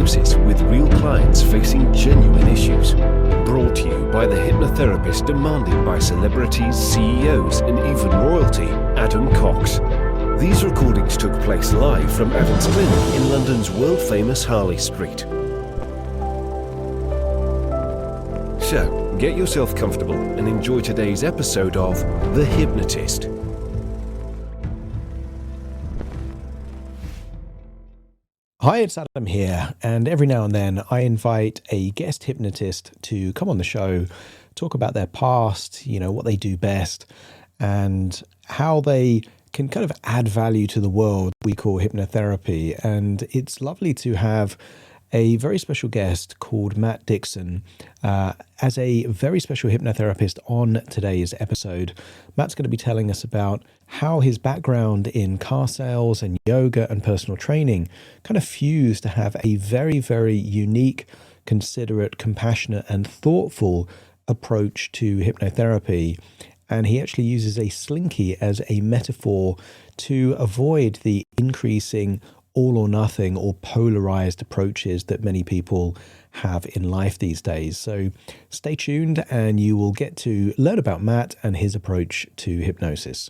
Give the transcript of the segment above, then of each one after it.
hypnosis with real clients facing genuine issues. Brought to you by the hypnotherapist demanded by celebrities, CEOs, and even royalty, Adam Cox. These recordings took place live from Adam's clinic in London's world-famous Harley Street. So, get yourself comfortable and enjoy today's episode of The Hypnotist. Hi, it's Adam here, and every now and then I invite a guest hypnotist to come on the show, talk about their past, what they do best, and how they can kind of add value to the world we call hypnotherapy. And it's lovely to have a very special guest called Matt Dickson as a very special hypnotherapist on today's episode. Matt's going to be telling us about how his background in car sales and yoga and personal training kind of fused to have a very, very unique, considerate, compassionate, and thoughtful approach to hypnotherapy. And he actually uses a slinky as a metaphor to avoid the increasing all or nothing or polarized approaches that many people have in life these days. So stay tuned and you will get to learn about Matt and his approach to hypnosis.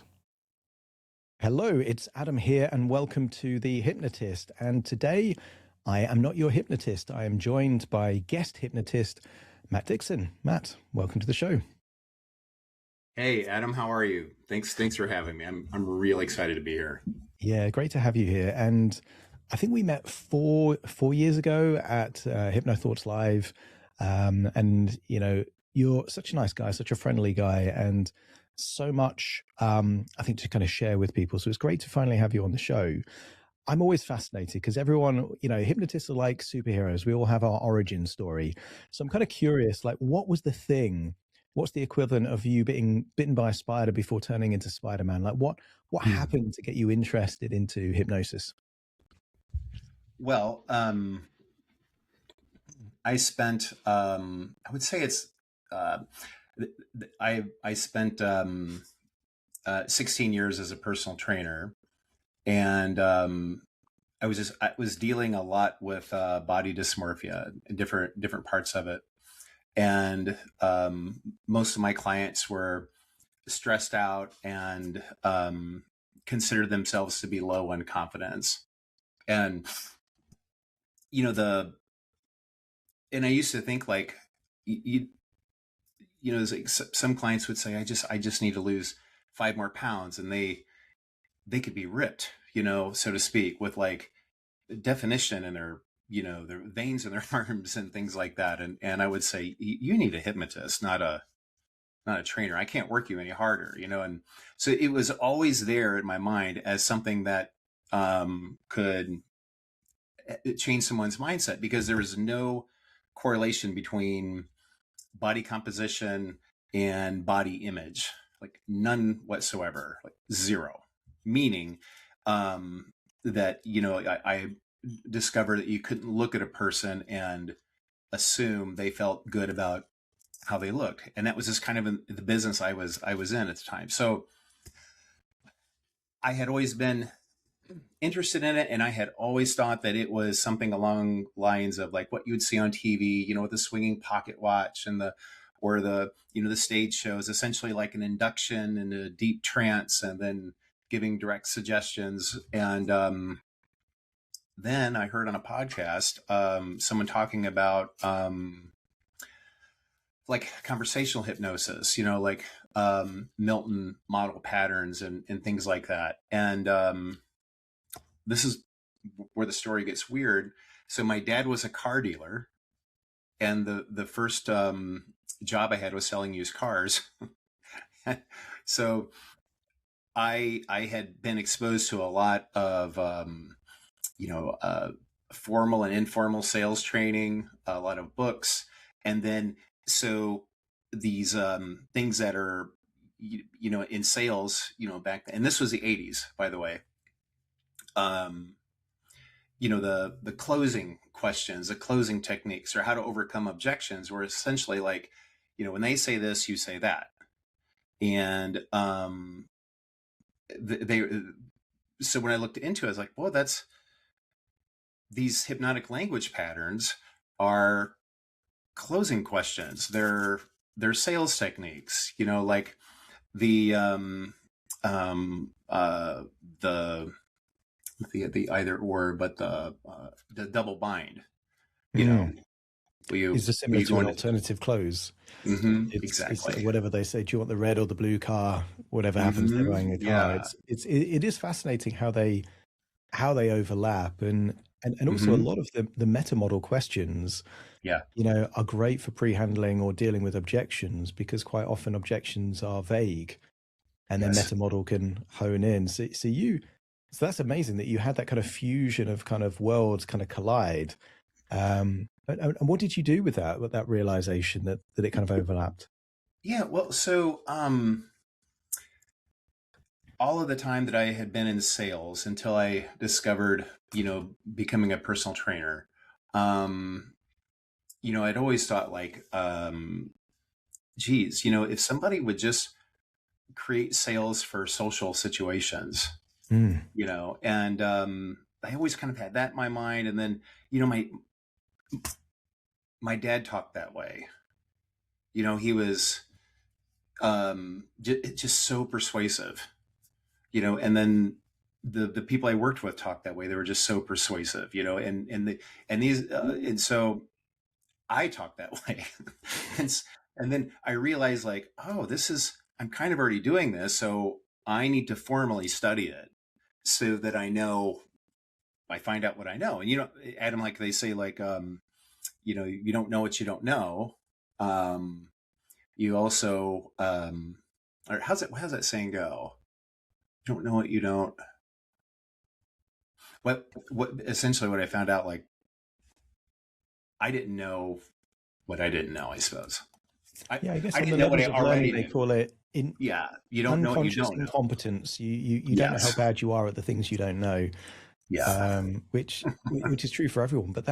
Hello, it's Adam here and welcome to The Hypnotist. And today I am not your hypnotist. I am joined by guest hypnotist Matt Dickson. Matt, welcome to the show. Hey, Adam, how are you? Thanks for having me. I'm really excited to be here. Yeah, great to have you here. And I think we met four years ago at HypnoThoughts Live. And, you're such a nice guy, such a friendly guy, and so much, I think, to kind of share with people. So it's great to finally have you on the show. I'm always fascinated because everyone, hypnotists are like superheroes. We all have our origin story. So I'm kind of curious, what was the thing? What's the equivalent of you being bitten by a spider before turning into Spider-Man? What happened to get you interested into hypnosis? Well, I spent, I would say it's, I spent 16 years as a personal trainer, and I was dealing a lot with body dysmorphia and different parts of it. And most of my clients were stressed out and considered themselves to be low on confidence. And, and I used to think it's like some clients would say, I just need to lose 5 more pounds, and they could be ripped, so to speak, with definition in their veins in their arms and things like that. And I would say, you need a hypnotist, not a trainer. I can't work you any harder, And so it was always there in my mind as something that could change someone's mindset, because there was no correlation between body composition and body image, none whatsoever, zero. Meaning that, I discovered that you couldn't look at a person and assume they felt good about how they looked. And that was just kind of in the business I was in at the time. So I had always been interested in it, and I had always thought that it was something along lines of what you would see on TV, with the swinging pocket watch and the stage shows, essentially like an induction in a deep trance and then giving direct suggestions. And then I heard on a podcast someone talking about conversational hypnosis, Milton model patterns and things like that. And this is where the story gets weird. So my dad was a car dealer, and the first job I had was selling used cars. So I had been exposed to a lot of formal and informal sales training, a lot of books, and then so these things that are in sales, back then, and this was the 80s, by the way. The closing questions, the closing techniques, or how to overcome objections were essentially when they say this, you say that. And so when I looked into it, I was like, well, that's these hypnotic language patterns are closing questions. They're sales techniques, like the um uh the the either or, but the double bind, you know, Mm. where you Is this where similar you to go an into. alternative close? It's Exactly. whatever they say. Do you want the red or the blue car? Whatever happens, they're buying a car. Yeah. It is fascinating how they overlap, and also a hmm lot of the meta model questions, Yeah. are great for pre-handling or dealing with objections, because quite often objections are vague, and then Yes. meta model can hone in. So that's amazing that you had that kind of fusion of kind of worlds kind of collide. And what did you do with that realization that it kind of overlapped? Yeah. Well, so all of the time that I had been in sales until I discovered, becoming a personal trainer, um, I'd always thought like, geez, if somebody would just create sales for social situations, Mm, and I always kind of had that in my mind. And then, my dad talked that way. He was just so persuasive, and then the people I worked with talked that way. They were just so persuasive, and so I talk that way. and, and then I realized like, oh, I'm kind of already doing this. So I need to formally study it so that I find out what I know. And, Adam, like they say, like, you don't know what you don't know. You also, or how's that saying go? You don't know what you don't. What essentially what I found out, like, I didn't know what I didn't know, I suppose. I, yeah, I guess I on the didn't know what I levels of learning, already they knew. call it in Yeah. You don't know what you unconscious don't know. incompetence. You don't know how Yes. bad you are at the things you don't know, Yeah. which is true for everyone. But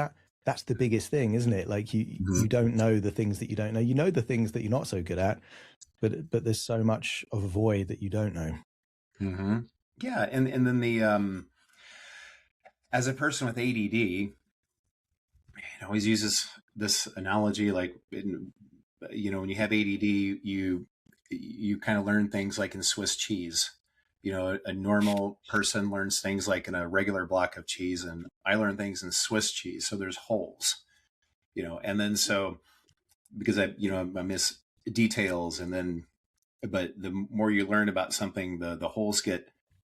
that's the biggest thing, isn't it? Like hmm you don't know the things that you don't know. You know the things that you're not so good at, but there's so much of a void that you don't know. hmm Yeah. And then as a person with ADD, it always uses this analogy, like, when you have ADD, you kind of learn things like in Swiss cheese. A normal person learns things like in a regular block of cheese, and I learn things in Swiss cheese. So there's holes, and then so because I miss details, and then but the more you learn about something, the holes get,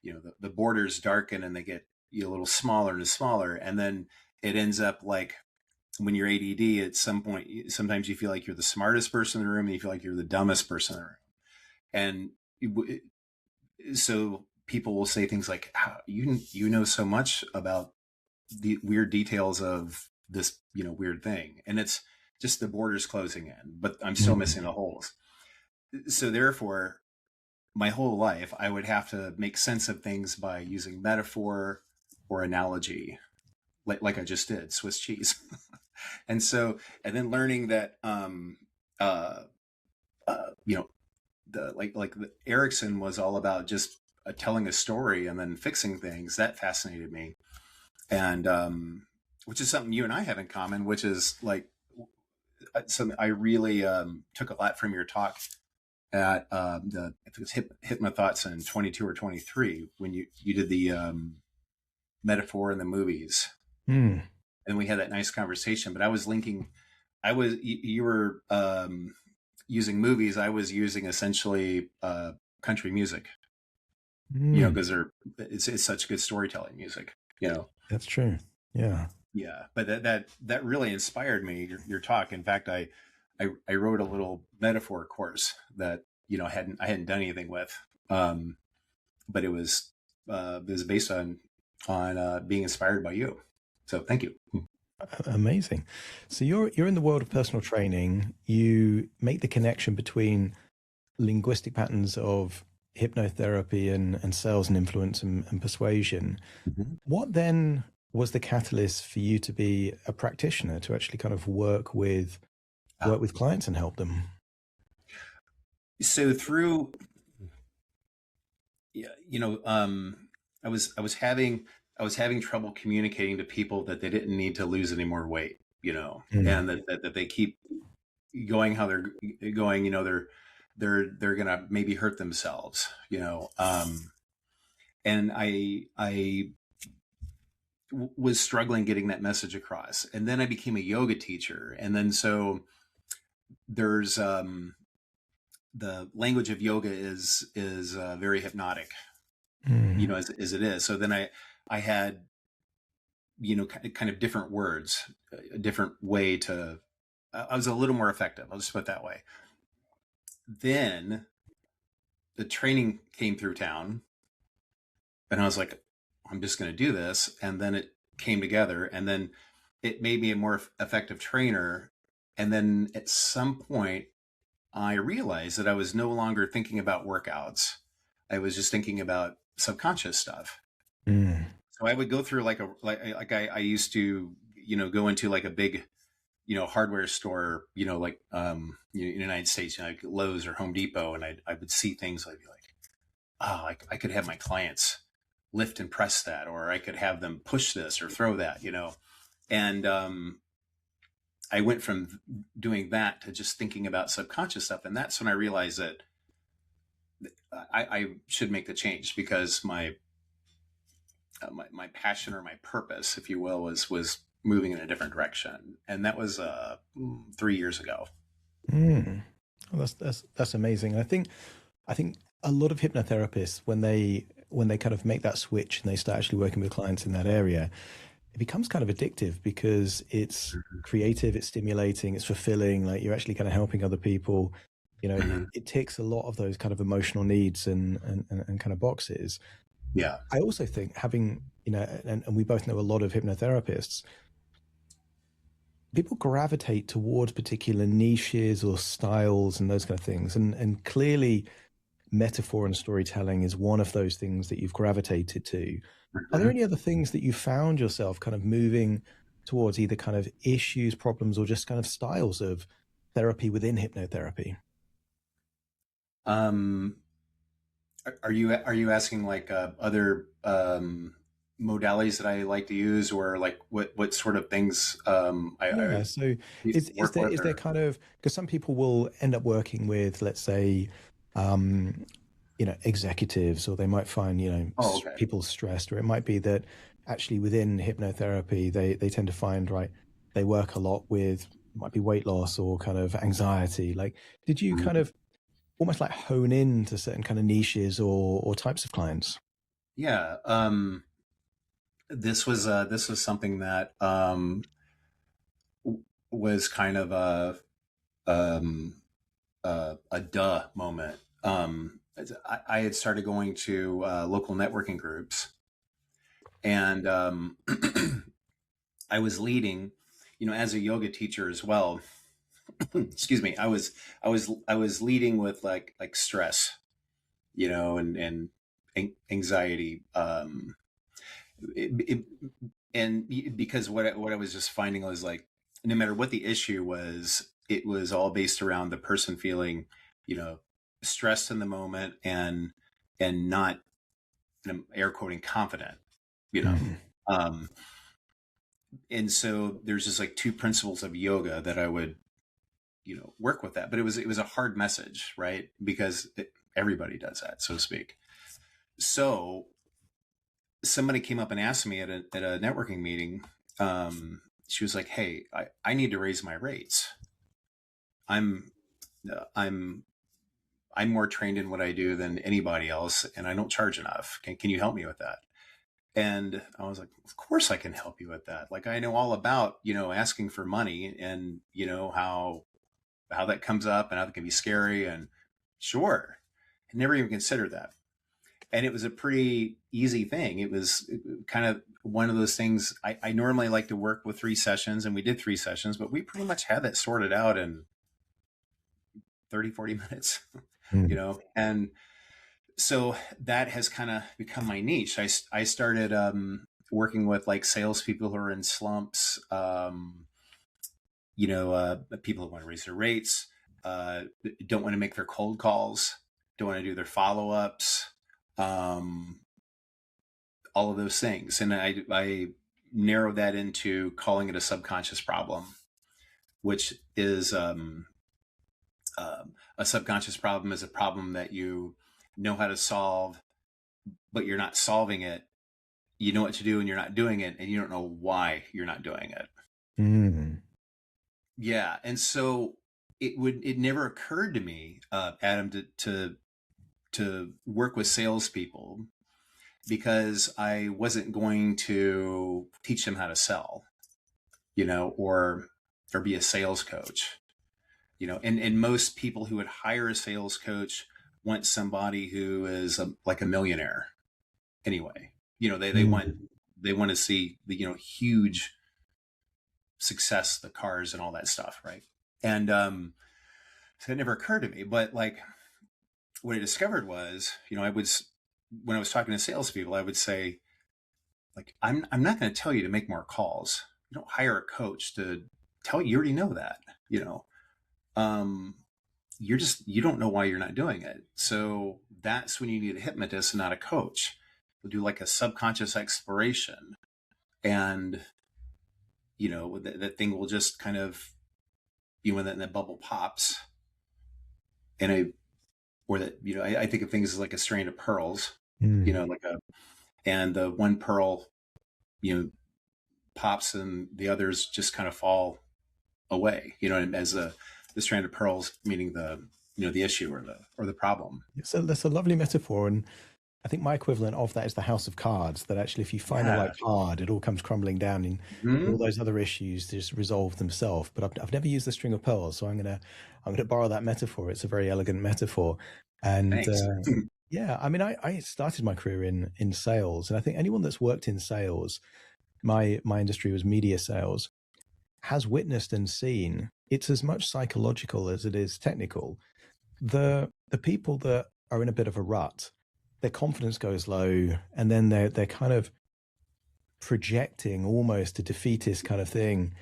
the borders darken and they get a little smaller and smaller, and then it ends up like when you're ADD, at some point, sometimes you feel like you're the smartest person in the room, and you feel like you're the dumbest person in the room. So people will say things like, "How you know so much about the weird details of this, weird thing," and it's just the borders closing in, but I'm still Mm. missing the holes. So therefore, my whole life, I would have to make sense of things by using metaphor or analogy, like I just did, Swiss cheese. And then learning that, uh, you know, the Erickson was all about just telling a story and then fixing things. That fascinated me, and which is something you and I have in common, which is like something I really took a lot from your talk at I think it's Hypnothoughts in 22 or 23 when you did the metaphor in the movies, Mm. and we had that nice conversation. But I was linking, you were using movies. I was using essentially country music, Mm. because it's such good storytelling music, That's true. Yeah. Yeah, but that really inspired me. Your talk. In fact, I wrote a little metaphor course that I hadn't done anything with, um, but it was based on being inspired by you. So thank you. Amazing. So you're in the world of personal training. You make the connection between linguistic patterns of hypnotherapy and sales and influence and persuasion. Mhm. What then was the catalyst for you to be a practitioner, to actually kind of work Ah, with clients and help them? so through, yeah, I was having I was having trouble communicating to people that they didn't need to lose any more weight, Mm. and that they keep going how they're going, they're gonna maybe hurt themselves, and was struggling getting that message across. And then I became a yoga teacher, and then so there's the language of yoga is very hypnotic, Mm. as it is. So then I had kind of different words, a different way to. I was a little more effective. I'll just put it that way. Then the training came through town, and I was like, I'm just going to do this. And then it came together, and then it made me a more effective trainer. And then at some point, I realized that I was no longer thinking about workouts. I was just thinking about subconscious stuff. Mm. So I would go through I used to, go into like a big, hardware store, like in the United States, like Lowe's or Home Depot, and I would see things. I'd be like, oh, I could have my clients lift and press that, or I could have them push this or throw that, and I went from doing that to just thinking about subconscious stuff. And that's when I realized that I should make the change, because my passion, or my purpose, if you will, was moving in a different direction. And that was 3 years ago. Mm. Well, that's amazing. I think a lot of hypnotherapists, when they kind of make that switch and they start actually working with clients in that area, it becomes kind of addictive because it's creative, it's stimulating, it's fulfilling. Like, you're actually kind of helping other people. It ticks a lot of those kind of emotional needs and kind of boxes. Yeah. I also think having, and we both know a lot of hypnotherapists, people gravitate towards particular niches or styles and those kind of things. And clearly metaphor and storytelling is one of those things that you've gravitated to. Are there any other things that you found yourself kind of moving towards, either kind of issues, problems, or just kind of styles of therapy within hypnotherapy? Um, are you asking like other modalities that I like to use, or like what sort of things I Yeah. So is work there with, is there or? kind of, because some people will end up working with, let's say, um, executives, or they might find, Oh, okay. people stressed, or it might be that actually within hypnotherapy, they tend to find, right, they work a lot with, might be weight loss or kind of anxiety. Like, did you kind Mhm. of almost like hone in to certain kind of niches or types of clients? Yeah. This was something that was kind of um, a duh moment. I had started going to local networking groups, and I was leading, as a yoga teacher as well. Excuse me. I was leading with like stress, and anxiety. It, and because what I was just finding was like, no matter what the issue was, it was all based around the person feeling, you know, stressed in the moment, and not, air quoting, confident, you know. Mm. Um, and so there's just like two principles of yoga that I would, work with that. But it was a hard message, right? Because everybody does that, so to speak. So somebody came up and asked me at a networking meeting. She was like, "Hey, I need to raise my rates. I'm I'm I'm more trained in what I do than anybody else, and I don't charge enough. Can you help me with that?" And I was like, "Of course I can help you with that. Like, I know all about, asking for money, and how that comes up, and how that can be scary, and sure, I never even considered that." And it was a pretty easy thing. It was kind of one of those things. I normally like to work with 3 sessions, and we did 3 sessions, but we pretty much had that sorted out in 30, 40 minutes, Mm. and so that has kind of become my niche. I started working with like salespeople who are in slumps, people who want to raise their rates, uh, don't want to make their cold calls, don't want to do their follow ups, um, all of those things. And I narrowed that into calling it a subconscious problem, which is a subconscious problem is a problem that you know how to solve, but you're not solving it. You know what to do and you're not doing it, and you don't know why you're not doing it. Mm. Yeah. And so it never occurred to me, Adam, to work with salespeople, because I wasn't going to teach them how to sell, or be a sales coach, and most people who would hire a sales coach want somebody who is like a millionaire anyway. They want, Mm. they want to see the, huge success, the cars and all that stuff. Right. And, so it never occurred to me, but like what I discovered was, when I was talking to salespeople, I would say, like, I'm not going to tell you to make more calls. You don't hire a coach to tell you. You already know that, you know, um, you don't know why you're not doing it. So that's when you need a hypnotist and not a coach. We'll do like a subconscious exploration, and, that thing will just kind of, when that bubble pops, and I think of things as like a strand of pearls, Mm. like and the one pearl, you know, pops and the others just kind of fall away, and as the strand of pearls, meaning the issue or the problem. So that's a lovely metaphor, and I think my equivalent of that is the house of cards. That actually, if you find the Yeah. right card, it all comes crumbling down, and all Mhm. those other issues just resolve themselves. But I've never used the string of pearls, so I'm gonna borrow that metaphor. It's a very elegant metaphor, and Thanks. yeah, I mean, I started my career in sales, and I think anyone that's worked in sales, my industry was media sales, has witnessed and seen it's as much psychological as it is technical. The people that are in a bit of a rut, their confidence goes low, and then they're kind of projecting almost a defeatist kind of thing.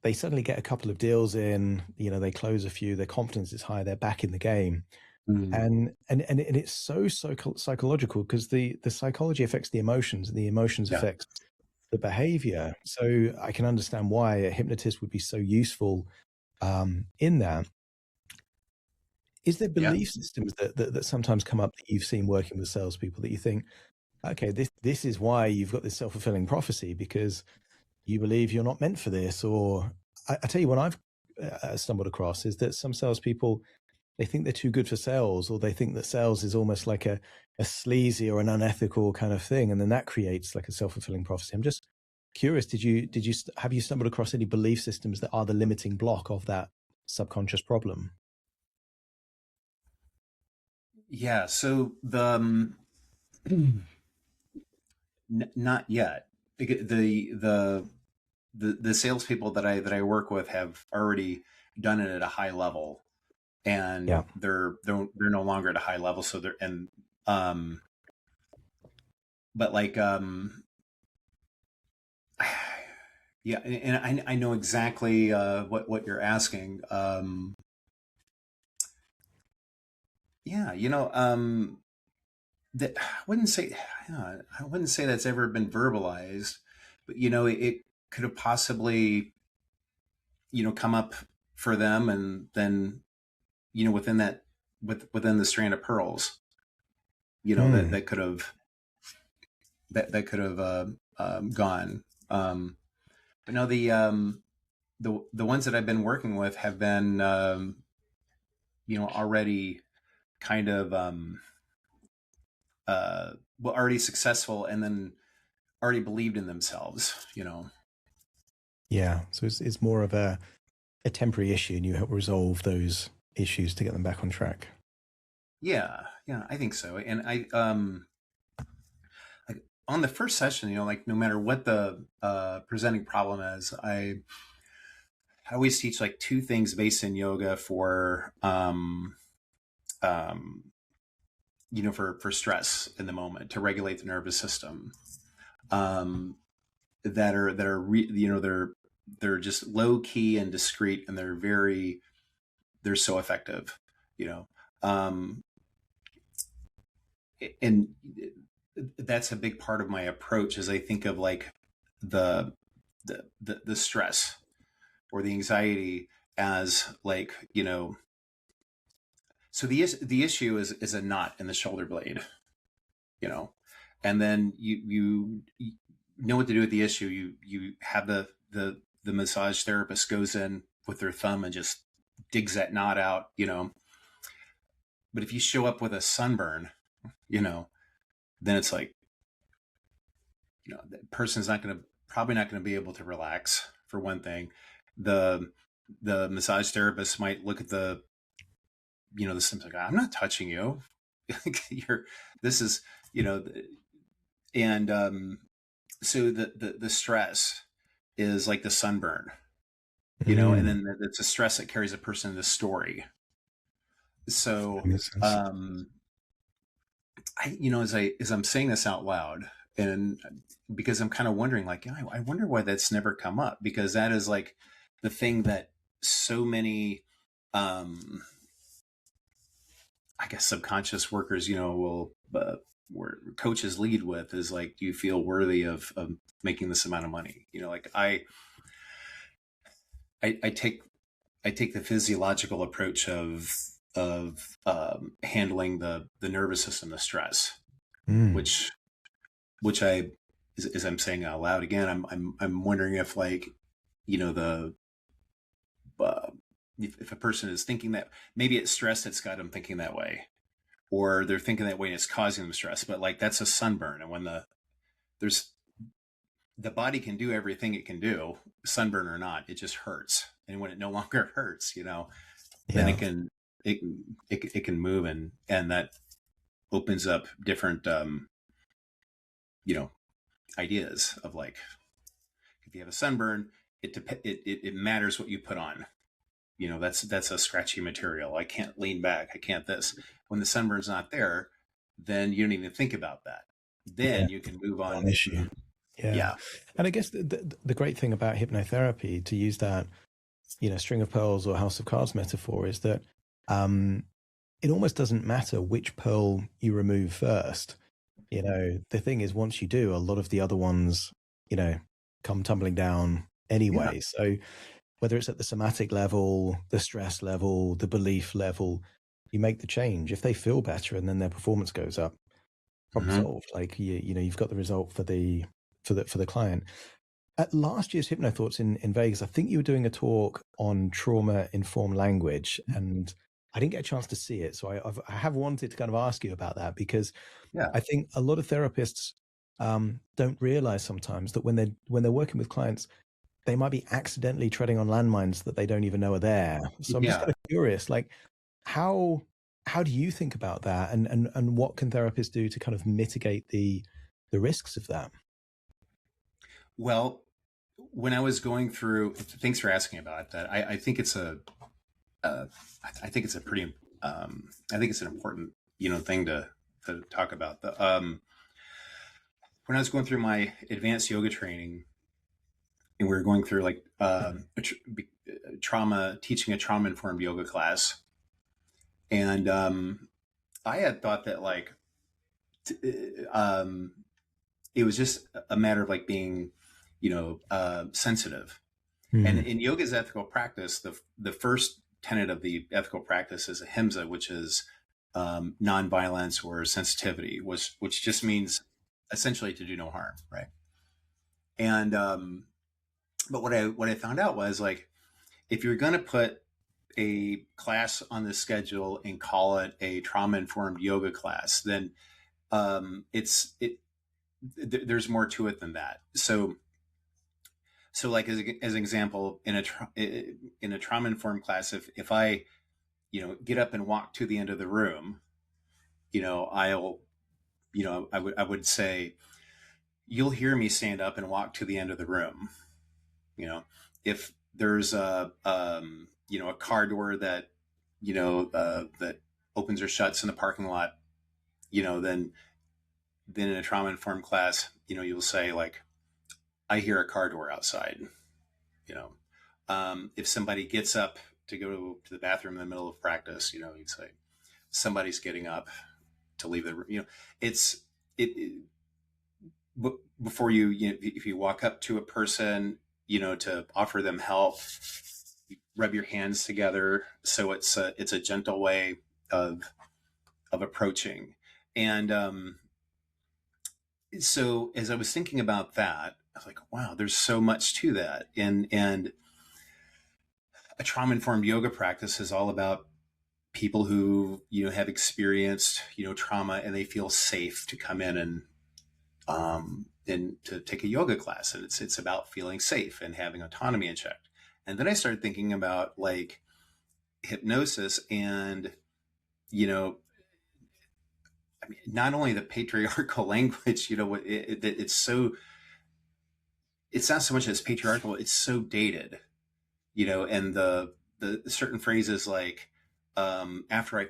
They suddenly get a couple of deals in, they close a few, their confidence is high, they're back in the game. Mm. And it's so psychological, because the psychology affects the emotions, and the emotions Yeah. affect the behavior. So I can understand why a hypnotist would be so useful in that. Is there Yeah. belief systems that sometimes come up that you've seen working with salespeople that you think, okay, this is why you've got this self-fulfilling prophecy, because you believe you're not meant for this? Or I tell you, what I've stumbled across is that some salespeople, they think they're too good for sales, or they think that sales is almost like a sleazy or an unethical kind of thing, and then that creates like a self-fulfilling prophecy. I'm just curious, have you stumbled across any belief systems that are the limiting block of that subconscious problem? Yeah. So not yet. The salespeople that I work with have already done it at a high level, and Yeah. they're no longer at a high level. So they're and but like yeah, and I know exactly what you're asking. Yeah, that I wouldn't say that's ever been verbalized, but it could have possibly come up for them, and then within within the strand of pearls, that Hmm. that could have that could have gone. But no, the ones that I've been working with have been already kind of well, already successful, and then already believed in themselves. Yeah. So it's more of a temporary issue, and you help resolve those issues to get them back on track. Yeah, I think so. And like on the first session, like no matter what the presenting problem is, I always teach like two things based in yoga for um for stress in the moment, to regulate the nervous system, um they're just low key and discreet, and they're so effective, you know um and that's a big part of my approach, as I think of like the the stress or the anxiety as like, so the issue is a knot in the shoulder blade, you know, and then you know what to do with the issue. You have the massage therapist goes in with their thumb and just digs that knot out, but if you show up with a sunburn, then it's like, the person's probably not going to be able to relax, for one thing. The massage therapist might look at the symptoms, like, I'm not touching you. This is, and so the stress is like the sunburn, and then it's a stress that carries a person in the story. So, as I'm saying this out loud, and because I'm kind of wondering, like, I wonder why that's never come up, because that is like the thing that so many, I guess, subconscious workers, will, where coaches lead with, is like, do you feel worthy of making this amount of money? Like I take the physiological approach of handling the nervous system, the stress, which I, as I'm saying out loud again, I'm wondering if, like, the if a person is thinking that maybe it's stress that's got them thinking that way, or they're thinking that way and it's causing them stress, but like that's a sunburn, and when the body can do everything it can do, sunburn or not, it just hurts, and when it no longer hurts, then it can move, and that opens up different ideas of, like, if you have a sunburn, it matters what you put on. That's a scratchy material. I can't lean back. I can't this. When the sunburn's not there, then you don't even think about that. Then you can move on. Issue. Yeah. And I guess the great thing about hypnotherapy, to use that, string of pearls or house of cards metaphor, is that it almost doesn't matter which pearl you remove first. The thing is, once you do, a lot of the other ones, come tumbling down anyway. Yeah. So whether it's at the somatic level, the stress level, the belief level, you make the change. If they feel better and then their performance goes up, problem solved. Like, you've got the result for the client. At last year's HypnoThoughts in Vegas, I think you were doing a talk on trauma-informed language, and I didn't get a chance to see it. So I have wanted to kind of ask you about that, because I think a lot of therapists don't realize sometimes that when they're working with clients, they might be accidentally treading on landmines that they don't even know are there. So I'm just kind of curious, like, how do you think about that, and what can therapists do to kind of mitigate the risks of that? Well, when I was going through, thanks for asking about that. I think it's I think it's a pretty, I think it's an important, thing to talk about. When I was going through my advanced yoga training, and we were going through, like, teaching a trauma-informed yoga class, and I had thought that, like, it was just a matter of, like, being, sensitive. And in yoga's ethical practice, the first tenet of the ethical practice is ahimsa, which is nonviolence or sensitivity, which just means essentially to do no harm, right? And but what I found out was, like, if you're going to put a class on the schedule and call it a trauma-informed yoga class, then there's more to it than that. So like, as an example, in a trauma-informed class, if I, get up and walk to the end of the room, I would say, you'll hear me stand up and walk to the end of the room. If there's a car door that, that opens or shuts in the parking lot, then in a trauma-informed class, you'll say, like, I hear a car door outside. If somebody gets up to go to the bathroom in the middle of practice, you'd say, somebody's getting up to leave the room. It's it before if you walk up to a person, to offer them help, you rub your hands together. So it's a gentle way of approaching. And so as I was thinking about that, I was like, wow, there's so much to that. And a trauma informed yoga practice is all about people who have experienced trauma, and they feel safe to come in and to take a yoga class, and it's about feeling safe and having autonomy in check. And then I started thinking about like hypnosis, and I mean, not only the patriarchal language, it's so, it's not so much as patriarchal, it's so dated, and the certain phrases like, after I,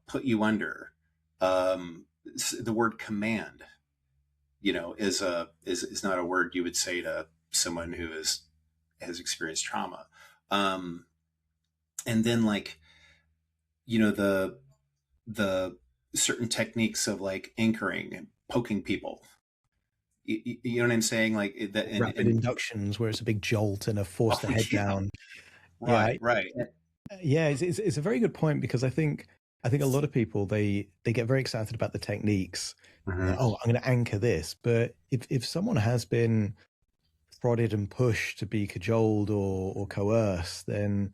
put you under, the word command, is not a word you would say to someone who has experienced trauma. And then like, the certain techniques of like anchoring and poking people. You know what I'm saying? Like that, Rapid inductions where it's a big jolt and a force the head down. Right, Yeah, right. yeah, it's a very good point, because I think a lot of people, they get very excited about the techniques. Mhm. Oh, I'm going to anchor this. But if someone has been prodded and pushed to be cajoled or coerced, then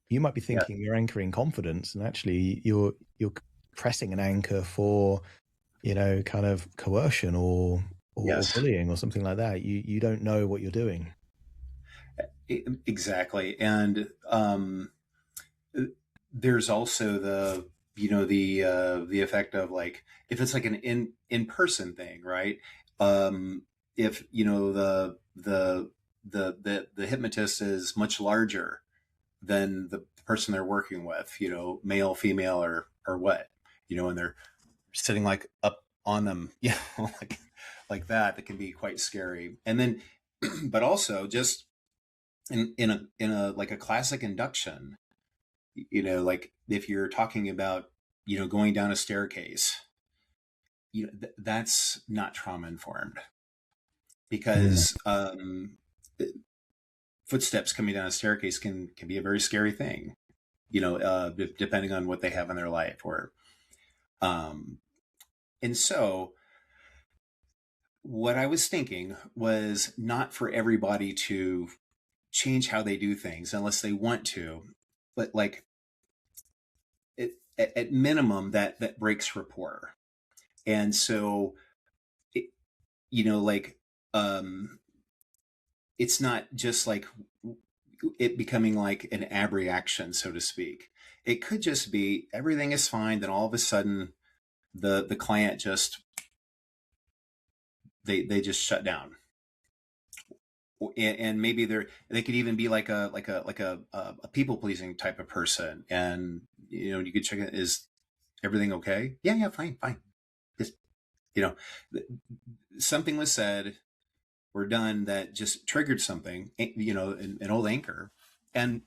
you might be Yeah. thinking you're anchoring confidence, and actually you're pressing an anchor for kind of coercion or Yes. bullying or something like that. You don't know what you're doing. Exactly. And there's also the effect of like, if it's like an in-person thing, right? If the hypnotist is much larger than the person they're working with, male, female, or what, and they're sitting like up on them, like that can be quite scary. And then, but also just in a like a classic induction, like if you're talking about, going down a staircase, that's not trauma informed, because footsteps coming down a staircase can be a very scary thing, depending on what they have in their life, or and so what I was thinking was not for everybody to change how they do things unless they want to, but like at minimum that breaks rapport. And so it, like it's not just like it becoming like an abreaction, so to speak. It could just be everything is fine, then all of a sudden the client just they just shut down. And maybe they could even be like a people pleasing type of person, and you could check it, is everything okay? Yeah, fine. Just, something was said or done that just triggered something, an old anchor. And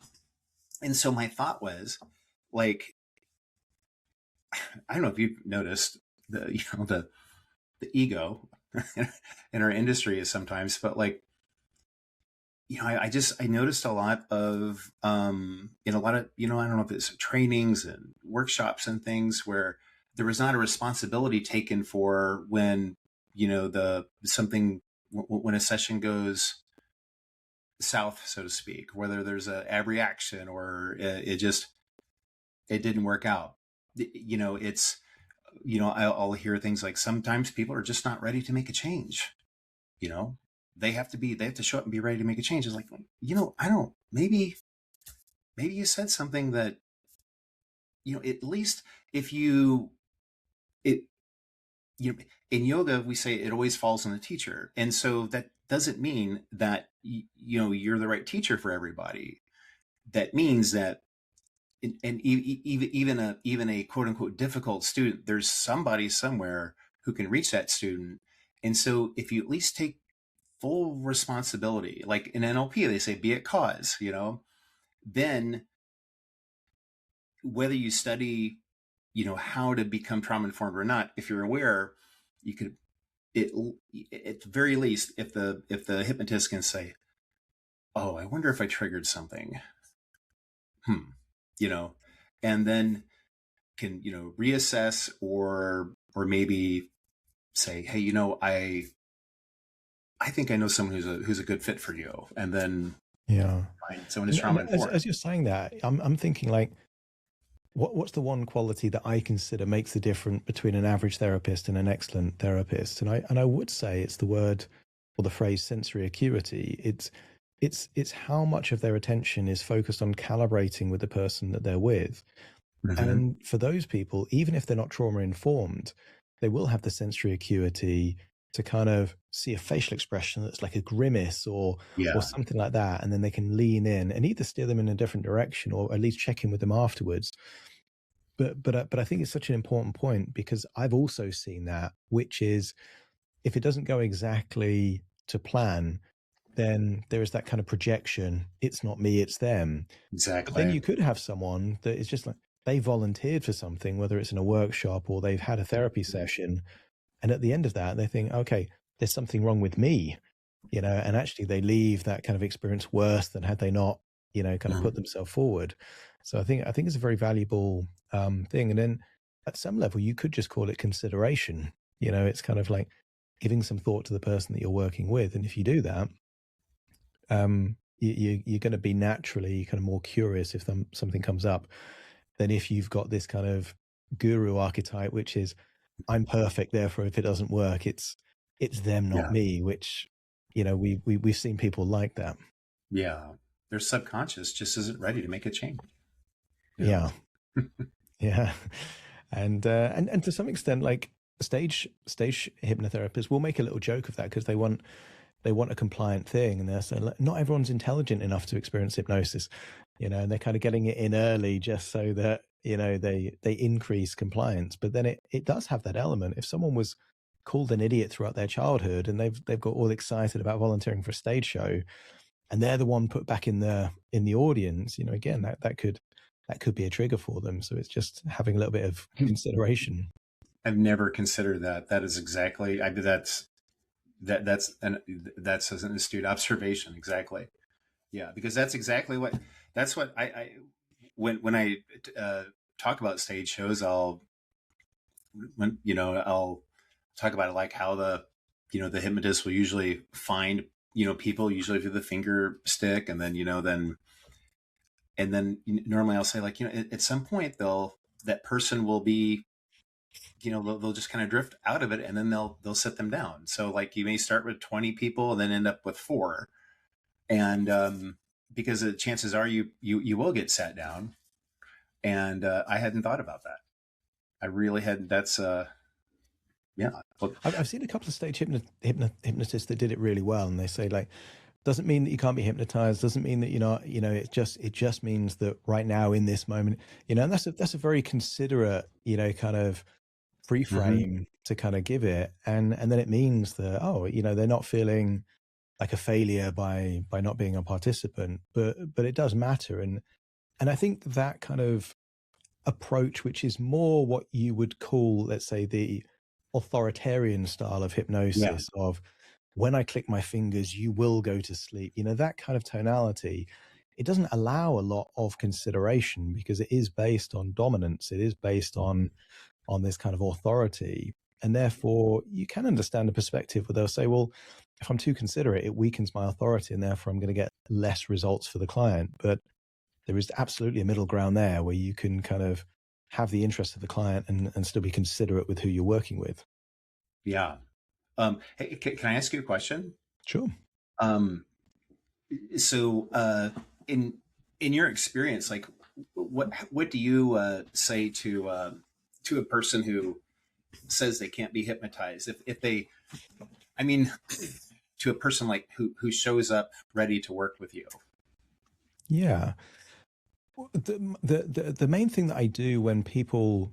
so my thought was like, I don't know if you've noticed the ego in our industry is sometimes, but like, I noticed a lot of, in a lot of, I don't know if it's trainings and workshops and things where there was not a responsibility taken for when, when a session goes south, so to speak, whether there's a abreaction or it didn't work out. It's, I'll hear things like, sometimes people are just not ready to make a change. They have to show up and be ready to make a change. It's like, I don't, maybe you said something that, at least if it, in yoga, we say it always falls on the teacher. And so that doesn't mean that, you're the right teacher for everybody. That means that, and even a quote unquote difficult student, there's somebody somewhere who can reach that student. And so if you at least take full responsibility, like in NLP, they say, be at cause, then whether you study, how to become trauma informed or not, if you're aware, you could, it, at the very least, if the hypnotist can say, oh, I wonder if I triggered something, hmm, you know, and then can, reassess, or maybe say, hey, I think I know someone who's a good fit for you, and then Yeah. find someone who's And trauma as, informed. as you're saying that, I'm thinking like, what's the one quality that I consider makes the difference between an average therapist and an excellent therapist? And I would say it's the word or the phrase sensory acuity. It's how much of their attention is focused on calibrating with the person that they're with. Mm-hmm. And for those people, even if they're not trauma informed, they will have the sensory acuity to kind of see a facial expression that's like a grimace or Yeah. something like that, and then they can lean in and either steer them in a different direction or at least check in with them afterwards. But I think it's such an important point, because I've also seen that, which is if it doesn't go exactly to plan, then there is that kind of projection. It's not me, it's them. But then Exactly. you could have someone that is just like, they volunteered for something, whether it's in a workshop or they've had a therapy session. And at the end of that, they think, okay, there's something wrong with me, and actually they leave that kind of experience worse than had they not, kind of put themselves forward. So I think it's a very valuable thing. And then at some level, you could just call it consideration. It's kind of like giving some thought to the person that you're working with. And if you do that, you're going to be naturally kind of more curious if something comes up than if you've got this kind of guru archetype, which is I'm perfect, therefore if it doesn't work, it's them, not Yeah. me. Which we've seen people like that. Yeah. Their subconscious just isn't ready to make a change. Yeah, yeah, and to some extent, like stage hypnotherapists will make a little joke of that because they want a compliant thing, and they're saying like, not everyone's intelligent enough to experience hypnosis, and they're kind of getting it in early just so that they increase compliance. But then it does have that element. If someone was called an idiot throughout their childhood and they've got all excited about volunteering for a stage show, and they're the one put back in the audience, again that could be a trigger for them. So it's just having a little bit of consideration. I've never considered that. That is exactly. That's an astute observation. Exactly. Yeah, because that's exactly that's what I when I talk about stage shows, I'll talk about it like how the hypnotist will usually find people usually through the finger stick, and then normally I'll say like at some point that person will be they'll just kind of drift out of it, and then they'll sit them down. So like you may start with 20 people and then end up with 4, and because the chances are you will get sat down. And I hadn't thought about that. I really hadn't. That's yeah. Well, I've seen a couple of stage hypnotists that did it really well, and they say like, doesn't mean that you can't be hypnotized, doesn't mean that you're not, it just means that right now in this moment, and that's a very considerate, kind of free frame to kind of give it, and then it means that they're not feeling like a failure by not being a participant, but it does matter. And I think that kind of approach, which is more what you would call, let's say, the authoritarian style of hypnosis, of when I click my fingers, you will go to sleep, that kind of tonality, it doesn't allow a lot of consideration because it is based on dominance. It is based on this kind of authority. And therefore you can understand a perspective where they'll say, well, if I'm too considerate, it weakens my authority and therefore I'm going to get less results for the client. But there is absolutely a middle ground there where you can kind of have the interest of the client and still be considerate with who you're working with. Yeah. Hey, can I ask you a question? Sure. So in your experience, like what do you say to a person who says they can't be hypnotized? If they, I mean, to a person like who shows up ready to work with you? Yeah. The main thing that I do when people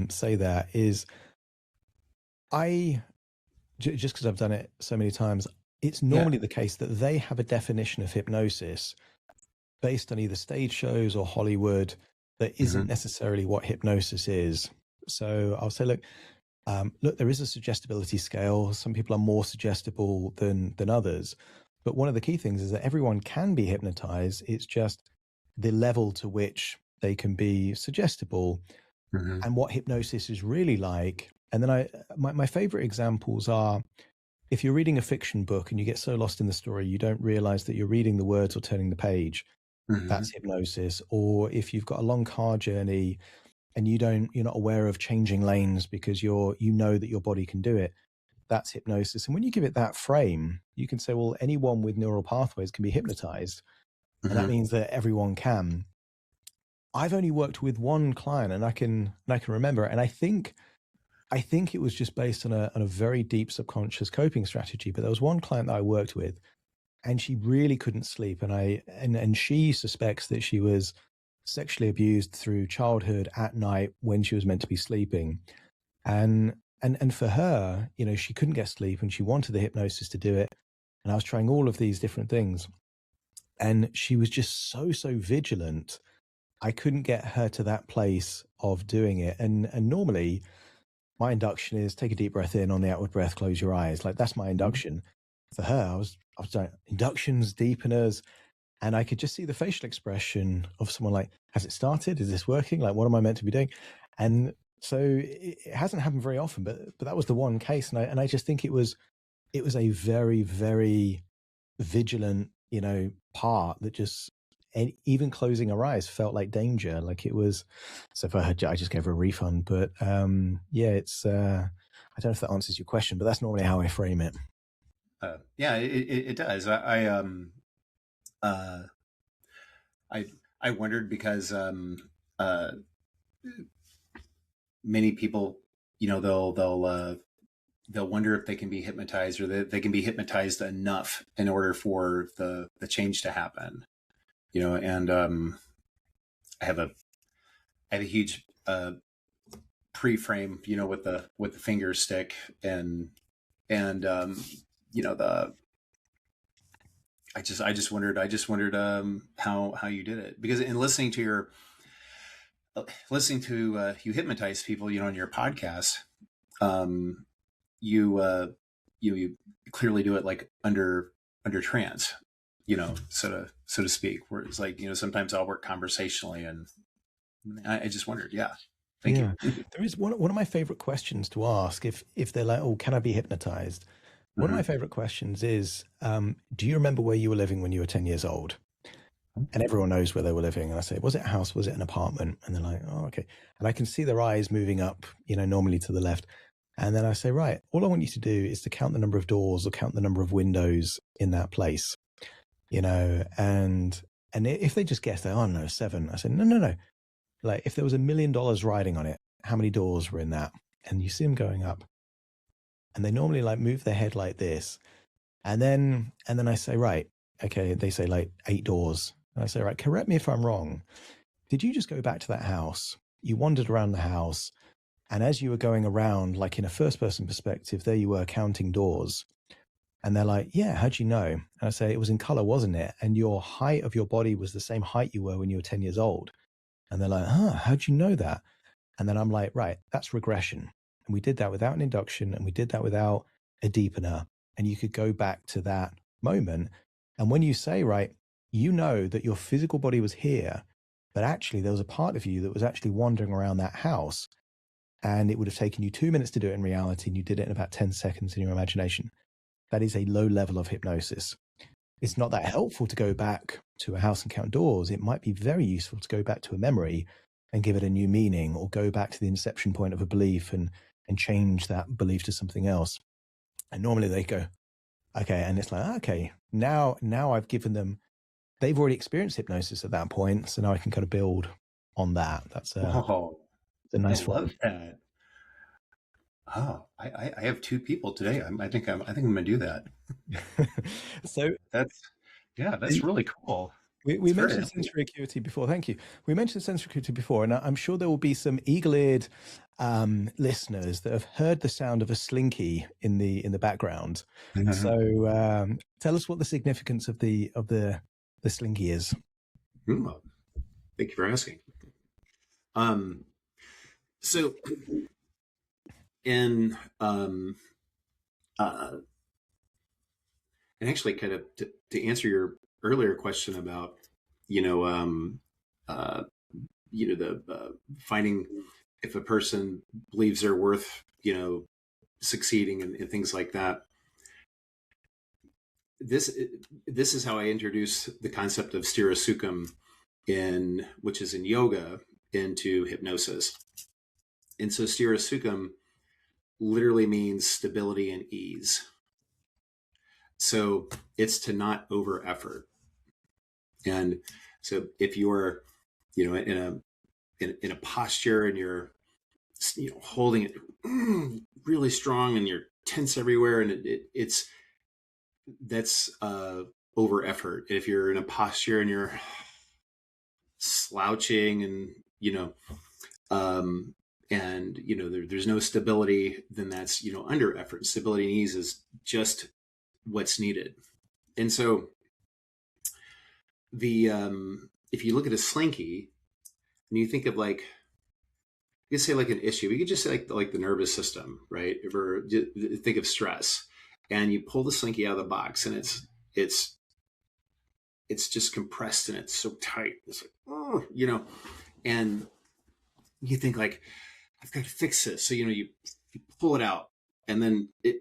say that is just because I've done it so many times, it's normally the case that they have a definition of hypnosis based on either stage shows or Hollywood that isn't necessarily what hypnosis is. So I'll say, look, Look, there is a suggestibility scale. Some people are more suggestible than others. But one of the key things is that everyone can be hypnotized. It's just the level to which they can be suggestible Mm-hmm. and what hypnosis is really like. And then my favorite examples are if you're reading a fiction book and you get so lost in the story, you don't realize that you're reading the words or turning the page. Mm-hmm. That's hypnosis. Or if you've got a long car journey and you're not aware of changing lanes because you know that your body can do it, that's hypnosis. And when you give it that frame, you can say, well, anyone with neural pathways can be hypnotized. And that Mm-hmm. means that everyone can. I've only worked with one client and I can remember it. And I think it was just based on a very deep subconscious coping strategy. But there was one client that I worked with and she really couldn't sleep. And she suspects that she was sexually abused through childhood at night when she was meant to be sleeping. And for her, she couldn't get sleep and she wanted the hypnosis to do it. And I was trying all of these different things. And she was just so vigilant. I couldn't get her to that place of doing it. And normally my induction is take a deep breath in, on the outward breath, close your eyes. Like that's my induction. For her, I was doing inductions, deepeners, and I could just see the facial expression of someone like, has it started? Is this working? Like, what am I meant to be doing? And so it hasn't happened very often, but that was the one case. And I just think it was a very, very vigilant, part that just, and even closing her eyes felt like danger. Like it was, so for her, I just gave her a refund. But yeah, it's, I don't know if that answers your question, but that's normally how I frame it. Yeah, it does. I wondered because many people, they'll wonder if they can be hypnotized or that they can be hypnotized enough in order for the change to happen. And I have a huge pre-frame, with the finger stick and the I just wondered how you did it, because in listening to you hypnotize people, on your podcast, you clearly do it like under trance, so to speak, where it's like, sometimes I'll work conversationally, and I just wondered. Yeah. Thank you. There is one of my favorite questions to ask if they're like, oh, can I be hypnotized? One of my favorite questions is, do you remember where you were living when you were 10 years old? And everyone knows where they were living. And I say, was it a house? Was it an apartment? And they're like, oh, okay. And I can see their eyes moving up, normally to the left. And then I say, right, all I want you to do is to count the number of doors or count the number of windows in that place, and if they just guess, I don't know, 7. I say, no. Like if there was $1 million riding on it, how many doors were in that? And you see them going up. And they normally like move their head like this. And then I say, right, okay, they say like 8 doors. And I say, right, correct me if I'm wrong. Did you just go back to that house? You wandered around the house. And as you were going around, like in a first person perspective, there you were counting doors. And they're like, yeah, how'd you know? And I say, it was in color, wasn't it? And your height of your body was the same height you were when you were 10 years old. And they're like, how'd you know that? And then I'm like, right, that's regression. And we did that without an induction, and we did that without a deepener. And you could go back to that moment. And when you say, right, you know that your physical body was here, but actually there was a part of you that was actually wandering around that house. And it would have taken you 2 minutes to do it in reality, and you did it in about 10 seconds in your imagination. That is a low level of hypnosis. It's not that helpful to go back to a house and count doors. It might be very useful to go back to a memory and give it a new meaning, or go back to the inception point of a belief and change that belief to something else. And normally they go, okay. And it's like, okay, now I've given them, they've already experienced hypnosis at that point. So now I can kind of build on that. That's a nice one. I love that. Oh, I have 2 people today. I think I'm going to do that. So that's really cool. We mentioned sensory acuity before. Thank you. We mentioned sensory acuity before, and I'm sure there will be some eagle-eared listeners that have heard the sound of a slinky in the background. Mm-hmm. So tell us what the significance of the slinky is. Thank you for asking. So and uh, and actually, kind of to answer your earlier question about, you know, uh, the finding if a person believes they're worth, succeeding and things like that. This is how I introduce the concept of stira sukham which is in yoga, into hypnosis. And so stira sukham literally means stability and ease. So it's to not over effort. And so if you're, in a posture and you're, holding it really strong and you're tense everywhere, and that's over effort. If you're in a posture and you're slouching and, there's no stability, then that's, under effort. Stability and ease is just what's needed. And so if you look at a slinky and you think of, like, you could say like an issue, you could just say like the nervous system, right? Or think of stress, and you pull the slinky out of the box, and it's just compressed and it's so tight. It's like, oh, and you think like, I've got to fix this. So, you pull it out, and then it